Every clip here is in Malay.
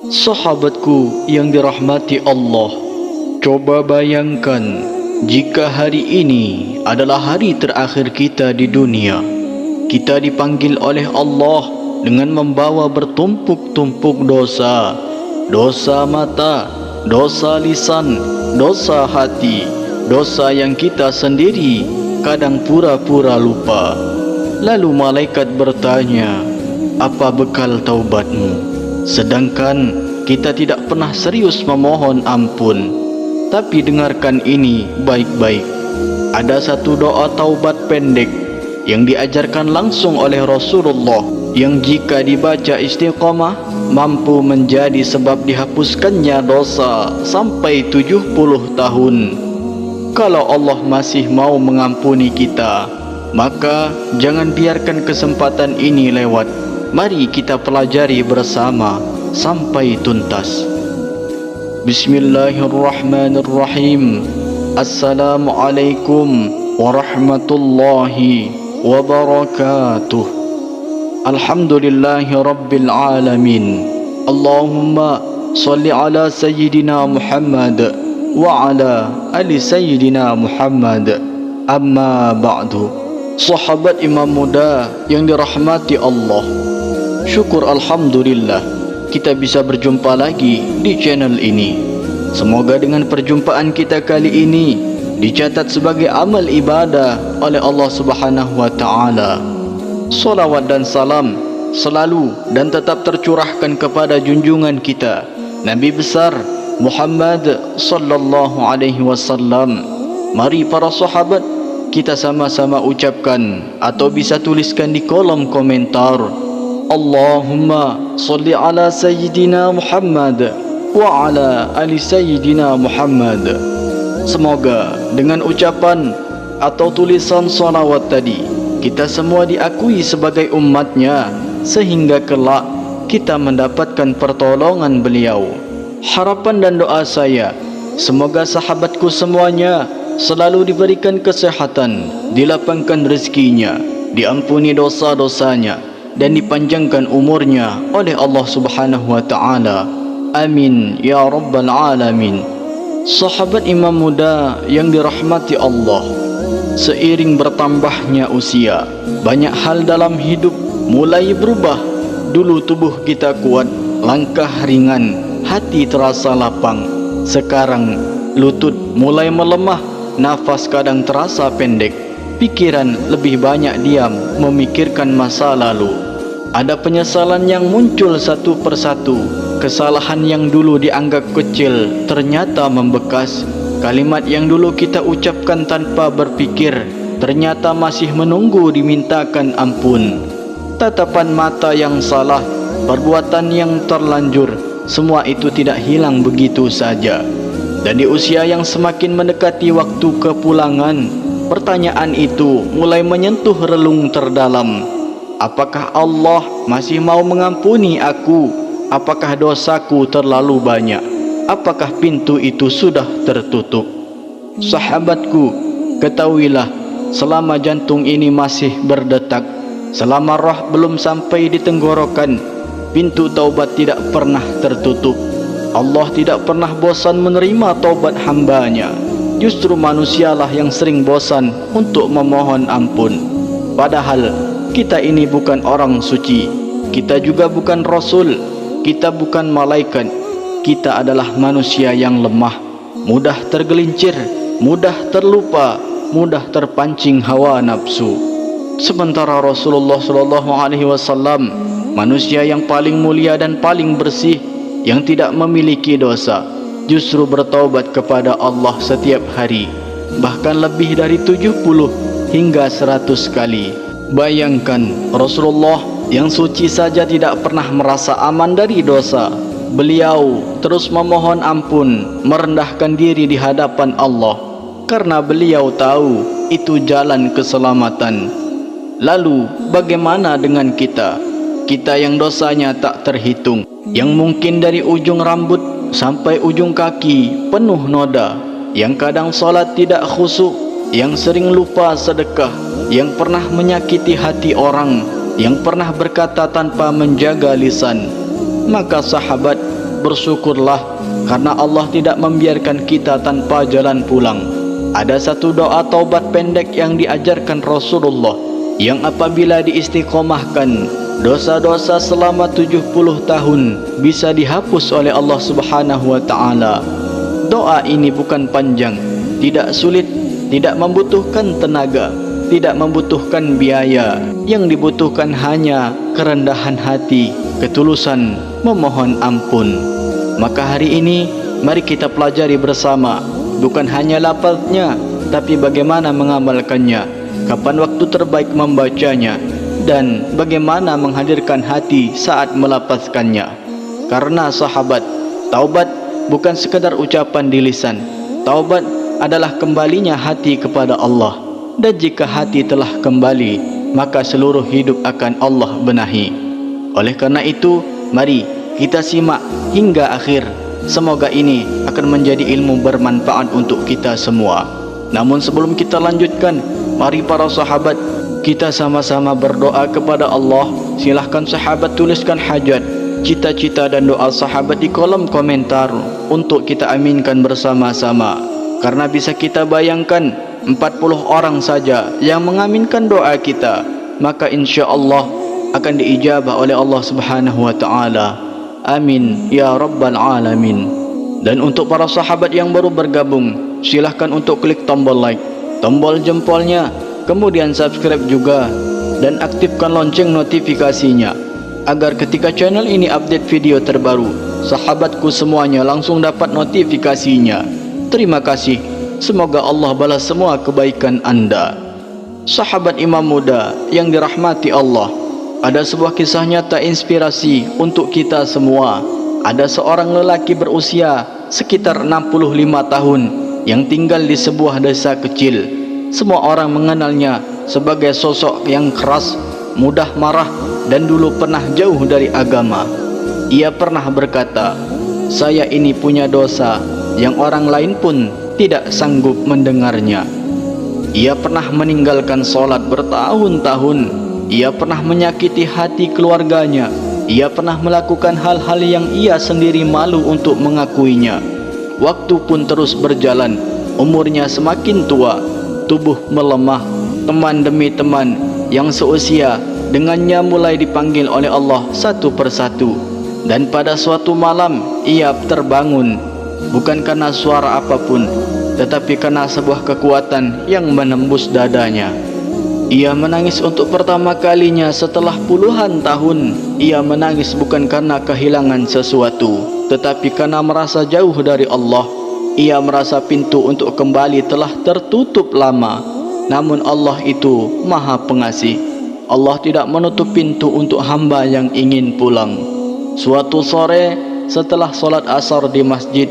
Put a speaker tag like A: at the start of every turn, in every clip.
A: Sahabatku yang dirahmati Allah, coba bayangkan jika hari ini adalah hari terakhir kita di dunia. Kita dipanggil oleh Allah dengan membawa bertumpuk-tumpuk dosa. Dosa mata, dosa lisan, dosa hati, dosa yang kita sendiri kadang pura-pura lupa. Lalu malaikat bertanya, apa bekal taubatmu? Sedangkan kita tidak pernah serius memohon ampun. Tapi dengarkan ini baik-baik. Ada satu doa taubat pendek yang diajarkan langsung oleh Rasulullah, yang jika dibaca istiqamah mampu menjadi sebab dihapuskannya dosa sampai 70 tahun. Kalau Allah masih mau mengampuni kita, maka jangan biarkan kesempatan ini lewat. Mari kita pelajari bersama sampai tuntas. Bismillahirrahmanirrahim. Assalamualaikum warahmatullahi wabarakatuh. Alhamdulillahi rabbil alamin. Allahumma salli ala sayyidina Muhammad wa ala ali sayyidina Muhammad. Amma ba'du. Sahabat Imam Muda yang dirahmati Allah, syukur alhamdulillah kita bisa berjumpa lagi di channel ini. Semoga dengan perjumpaan kita kali ini dicatat sebagai amal ibadah oleh Allah Subhanahu wa taala. Salawat dan salam selalu dan tetap tercurahkan kepada junjungan kita Nabi besar Muhammad sallallahu alaihi wasallam. Mari para sahabat kita sama-sama ucapkan atau bisa tuliskan di kolom komentar, Allahumma salli ala sayyidina Muhammad wa ala ali sayyidina Muhammad. Semoga dengan ucapan atau tulisan salawat tadi kita semua diakui sebagai umatnya, sehingga kelak kita mendapatkan pertolongan beliau. Harapan dan doa saya, semoga sahabatku semuanya selalu diberikan kesehatan, dilapangkan rezekinya, diampuni dosa-dosanya, dan dipanjangkan umurnya oleh Allah Subhanahu wa taala. Amin ya rabbal alamin. Sahabat Imam Muda yang dirahmati Allah, seiring bertambahnya usia, banyak hal dalam hidup mulai berubah. Dulu tubuh kita kuat, langkah ringan, hati terasa lapang. Sekarang lutut mulai melemah, nafas kadang terasa pendek, pikiran lebih banyak diam memikirkan masa lalu. Ada penyesalan yang muncul satu persatu. Kesalahan yang dulu dianggap kecil ternyata membekas. Kalimat yang dulu kita ucapkan tanpa berpikir ternyata masih menunggu dimintakan ampun. Tatapan mata yang salah, perbuatan yang terlanjur, semua itu tidak hilang begitu saja. Dan di usia yang semakin mendekati waktu kepulangan, pertanyaan itu mulai menyentuh relung terdalam. Apakah Allah masih mau mengampuni aku? Apakah dosaku terlalu banyak? Apakah pintu itu sudah tertutup? Sahabatku, ketahuilah, selama jantung ini masih berdetak, selama roh belum sampai di tenggorokan, pintu taubat tidak pernah tertutup. Allah tidak pernah bosan menerima taubat hambanya. Justru manusialah yang sering bosan untuk memohon ampun. Padahal kita ini bukan orang suci, kita juga bukan rasul, kita bukan malaikat. Kita adalah manusia yang lemah, mudah tergelincir, mudah terlupa, mudah terpancing hawa nafsu. Sementara Rasulullah SAW, manusia yang paling mulia dan paling bersih, yang tidak memiliki dosa, justru bertaubat kepada Allah setiap hari, bahkan lebih dari 70 hingga 100 kali. Bayangkan, Rasulullah yang suci saja tidak pernah merasa aman dari dosa. Beliau terus memohon ampun, merendahkan diri di hadapan Allah, karena beliau tahu itu jalan keselamatan. Lalu bagaimana dengan kita? Kita yang dosanya tak terhitung, yang mungkin dari ujung rambut sampai ujung kaki penuh noda, yang kadang solat tidak khusyuk, yang sering lupa sedekah, yang pernah menyakiti hati orang, yang pernah berkata tanpa menjaga lisan. Maka sahabat, bersyukurlah karena Allah tidak membiarkan kita tanpa jalan pulang. Ada satu doa taubat pendek yang diajarkan Rasulullah, yang apabila diistiqomahkan, dosa-dosa selama 70 tahun bisa dihapus oleh Allah Subhanahu wa taala. Doa ini bukan panjang, tidak sulit, tidak membutuhkan tenaga, tidak membutuhkan biaya. Yang dibutuhkan hanya kerendahan hati, ketulusan memohon ampun. Maka hari ini mari kita pelajari bersama, bukan hanya lafaznya, tapi bagaimana mengamalkannya, kapan waktu terbaik membacanya, dan bagaimana menghadirkan hati saat melafazkannya. Karena sahabat, taubat bukan sekadar ucapan di lisan. Taubat adalah kembalinya hati kepada Allah. Dan jika hati telah kembali, maka seluruh hidup akan Allah benahi. Oleh karena itu, mari kita simak hingga akhir. Semoga ini akan menjadi ilmu bermanfaat untuk kita semua. Namun sebelum kita lanjutkan, mari para sahabat, kita sama-sama berdoa kepada Allah. Silahkan sahabat tuliskan hajat, cita-cita dan doa sahabat di kolom komentar untuk kita aminkan bersama-sama. Karena bisa kita bayangkan, 40 orang saja yang mengaminkan doa kita, maka insya Allah akan diijabah oleh Allah Subhanahu wa taala. Amin ya rabbal alamin. Dan untuk para sahabat yang baru bergabung, silahkan untuk klik tombol like, tombol jempolnya, kemudian subscribe juga, dan aktifkan lonceng notifikasinya, agar ketika channel ini update video terbaru, sahabatku semuanya langsung dapat notifikasinya. Terima kasih. Semoga Allah balas semua kebaikan anda. Sahabat imam muda yang dirahmati Allah, ada sebuah kisah nyata inspirasi untuk kita semua. Ada seorang lelaki berusia sekitar 65 tahun yang tinggal di sebuah desa kecil. Semua orang mengenalnya sebagai sosok yang keras, mudah marah, dan dulu pernah jauh dari agama. Ia pernah berkata, "Saya ini punya dosa yang orang lain pun tidak sanggup mendengarnya." Ia pernah meninggalkan sholat bertahun-tahun. Ia pernah menyakiti hati keluarganya. Ia pernah melakukan hal-hal yang ia sendiri malu untuk mengakuinya. Waktu pun terus berjalan. Umurnya semakin tua, tubuh melemah. Teman demi teman yang seusia dengannya mulai dipanggil oleh Allah satu persatu. Dan pada suatu malam ia terbangun, bukan karena suara apapun, tetapi karena sebuah kekuatan yang menembus dadanya. Ia menangis untuk pertama kalinya setelah puluhan tahun. Ia menangis bukan karena kehilangan sesuatu, tetapi karena merasa jauh dari Allah. Ia merasa pintu untuk kembali telah tertutup lama. Namun Allah itu Maha Pengasih. Allah tidak menutup pintu untuk hamba yang ingin pulang. Suatu sore setelah solat asar di masjid,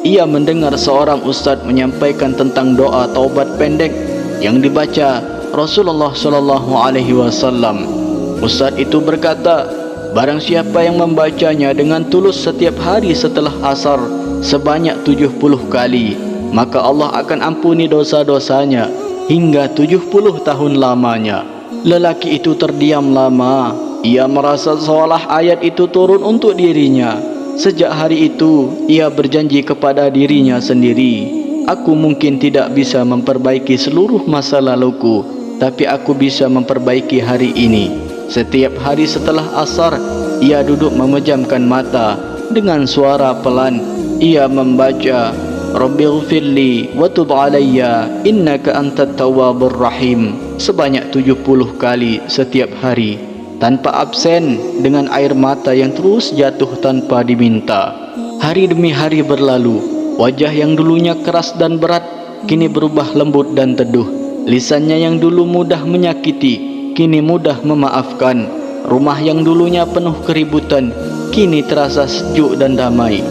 A: ia mendengar seorang ustaz menyampaikan tentang doa taubat pendek yang dibaca Rasulullah sallallahu alaihi wasallam. Ustaz itu berkata, barang siapa yang membacanya dengan tulus setiap hari setelah asar sebanyak 70 kali, maka Allah akan ampuni dosa-dosanya hingga 70 tahun lamanya. Lelaki itu terdiam lama. Ia merasa seolah ayat itu turun untuk dirinya. Sejak hari itu, ia berjanji kepada dirinya sendiri, aku mungkin tidak bisa memperbaiki seluruh masa laluku, tapi aku bisa memperbaiki hari ini. Setiap hari setelah asar, ia duduk memejamkan mata. Dengan suara pelan, ia membaca, Rabbighfirli wa tub alayya innaka antat tawwabur rahim, sebanyak 70 kali setiap hari, tanpa absen, dengan air mata yang terus jatuh tanpa diminta. Hari demi hari berlalu. Wajah yang dulunya keras dan berat kini berubah lembut dan teduh. Lisannya yang dulu mudah menyakiti kini mudah memaafkan. Rumah yang dulunya penuh keributan kini terasa sejuk dan damai.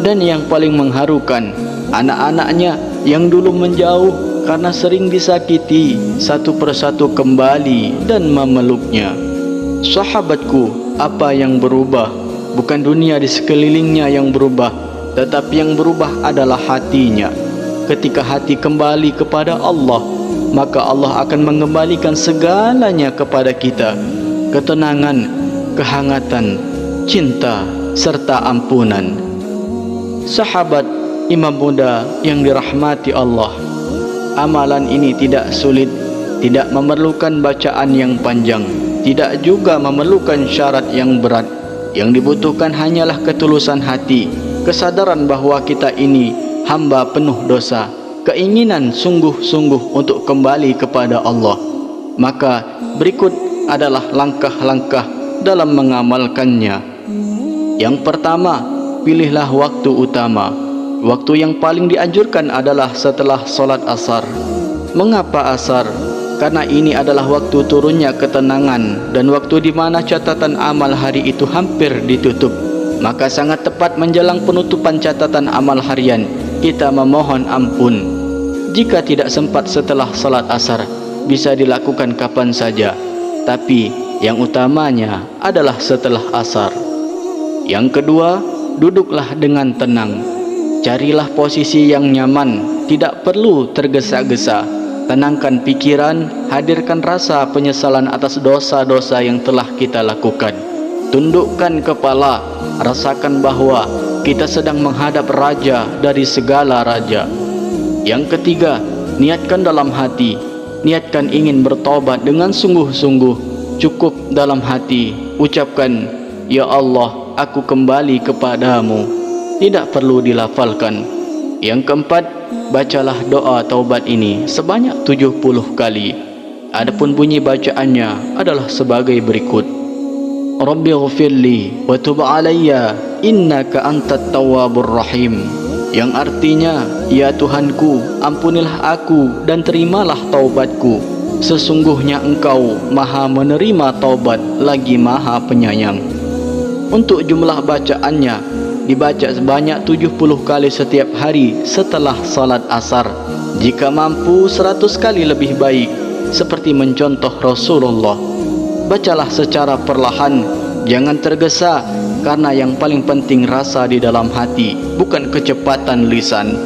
A: Dan yang paling mengharukan, anak-anaknya yang dulu menjauh karena sering disakiti, satu persatu kembali dan memeluknya. Sahabatku, apa yang berubah? Bukan dunia di sekelilingnya yang berubah, tetapi yang berubah adalah hatinya. Ketika hati kembali kepada Allah, maka Allah akan mengembalikan segalanya kepada kita. Ketenangan, kehangatan, cinta, serta ampunan. Sahabat imam muda yang dirahmati Allah, amalan ini tidak sulit, tidak memerlukan bacaan yang panjang, tidak juga memerlukan syarat yang berat. Yang dibutuhkan hanyalah ketulusan hati, kesadaran bahwa kita ini hamba penuh dosa, keinginan sungguh-sungguh untuk kembali kepada Allah. Maka berikut adalah langkah-langkah dalam mengamalkannya. Yang pertama, pilihlah waktu utama. Waktu yang paling dianjurkan adalah setelah solat asar. Mengapa asar? Karena ini adalah waktu turunnya ketenangan dan waktu di mana catatan amal hari itu hampir ditutup. Maka sangat tepat menjelang penutupan catatan amal harian, kita memohon ampun. Jika tidak sempat setelah salat asar, bisa dilakukan kapan saja, tapi yang utamanya adalah setelah asar. Yang kedua, duduklah dengan tenang. Carilah posisi yang nyaman, tidak perlu tergesa-gesa. Tenangkan pikiran, hadirkan rasa penyesalan atas dosa-dosa yang telah kita lakukan. Tundukkan kepala, rasakan bahwa kita sedang menghadap raja dari segala raja. Yang ketiga, niatkan dalam hati, niatkan ingin bertobat dengan sungguh-sungguh. Cukup dalam hati, ucapkan, "Ya Allah, aku kembali kepadamu." Tidak perlu dilafalkan. Yang keempat, bacalah doa taubat ini sebanyak 70 kali. Adapun bunyi bacaannya adalah sebagai berikut: Rabbighfirli wa tub alayya innaka antat tawwabur rahim. Yang artinya, ya Tuhanku, ampunilah aku dan terimalah taubatku. Sesungguhnya Engkau Maha menerima taubat lagi Maha penyayang. Untuk jumlah bacaannya dibaca sebanyak 70 kali setiap hari setelah salat asar. Jika mampu 100 kali lebih baik, seperti mencontoh Rasulullah. Bacalah secara perlahan, jangan tergesa, karena yang paling penting rasa di dalam hati, bukan kecepatan lisan.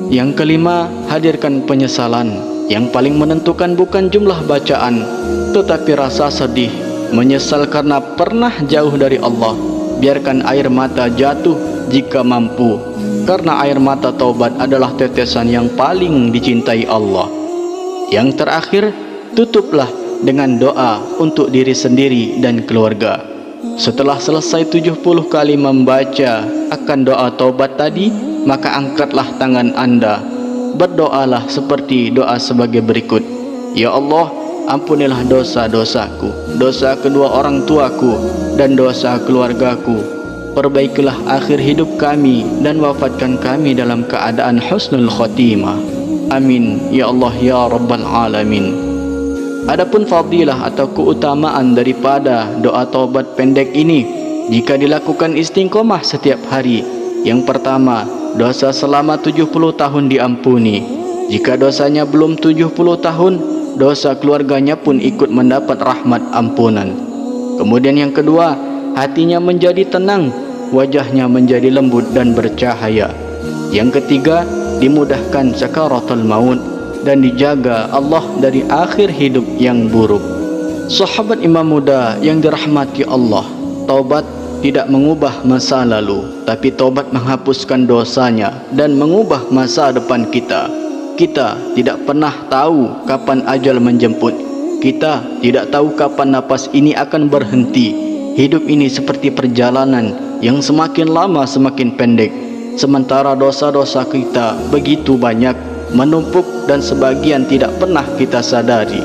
A: Yang kelima, hadirkan penyesalan. Yang paling menentukan bukan jumlah bacaan, tetapi rasa sedih, menyesal karena pernah jauh dari Allah. Biarkan air mata jatuh jika mampu, karena air mata taubat adalah tetesan yang paling dicintai Allah. Yang terakhir, tutuplah dengan doa untuk diri sendiri dan keluarga. Setelah selesai 70 kali membaca akan doa taubat tadi, maka angkatlah tangan Anda. Berdoalah seperti doa sebagai berikut: Ya Allah, ampunilah dosa-dosaku, dosa kedua orang tuaku, dan dosa keluargaku. Perbaikilah akhir hidup kami dan wafatkan kami dalam keadaan husnul khotimah. Amin ya Allah ya Rabbal Alamin. Adapun fadilah atau keutamaan daripada doa taubat pendek ini, jika dilakukan istiqomah setiap hari. Yang pertama, dosa selama 70 tahun diampuni. Jika dosanya belum 70 tahun, dosa keluarganya pun ikut mendapat rahmat ampunan. Kemudian yang kedua, hatinya menjadi tenang, wajahnya menjadi lembut dan bercahaya. Yang ketiga, dimudahkan sakaratul maut dan dijaga Allah dari akhir hidup yang buruk. Sahabat imam muda yang dirahmati Allah, taubat tidak mengubah masa lalu, tapi taubat menghapuskan dosanya dan mengubah masa depan kita. Kita tidak pernah tahu kapan ajal menjemput. Kita tidak tahu kapan napas ini akan berhenti. Hidup ini seperti perjalanan yang semakin lama semakin pendek. Sementara dosa-dosa kita begitu banyak, menumpuk dan sebagian tidak pernah kita sadari.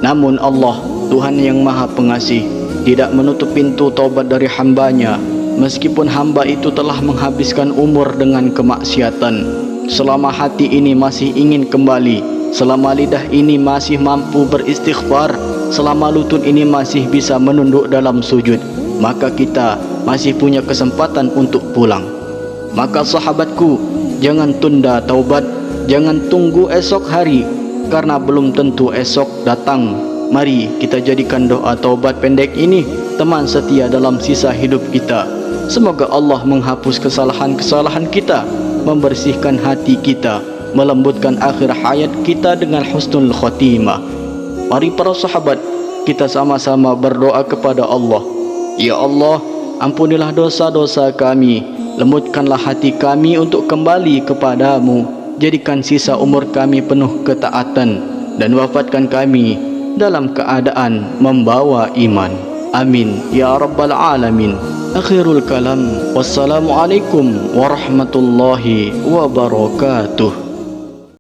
A: Namun Allah, Tuhan yang Maha Pengasih, tidak menutup pintu taubat dari hambanya, meskipun hamba itu telah menghabiskan umur dengan kemaksiatan. Selama hati ini masih ingin kembali, selama lidah ini masih mampu beristighfar, selama lutut ini masih bisa menunduk dalam sujud, maka kita masih punya kesempatan untuk pulang. Maka sahabatku, jangan tunda taubat, jangan tunggu esok hari, karena belum tentu esok datang. Mari kita jadikan doa taubat pendek ini teman setia dalam sisa hidup kita. Semoga Allah menghapus kesalahan-kesalahan kita, membersihkan hati kita, melembutkan akhir hayat kita dengan husnul khotimah. Mari para sahabat, kita sama-sama berdoa kepada Allah. Ya Allah, ampunilah dosa-dosa kami, lembutkanlah hati kami untuk kembali kepadamu. Jadikan sisa umur kami penuh ketaatan dan wafatkan kami dalam keadaan membawa iman. Amin ya rabbal alamin. Akhirul kalam. Wassalamualaikum warahmatullahi wabarakatuh.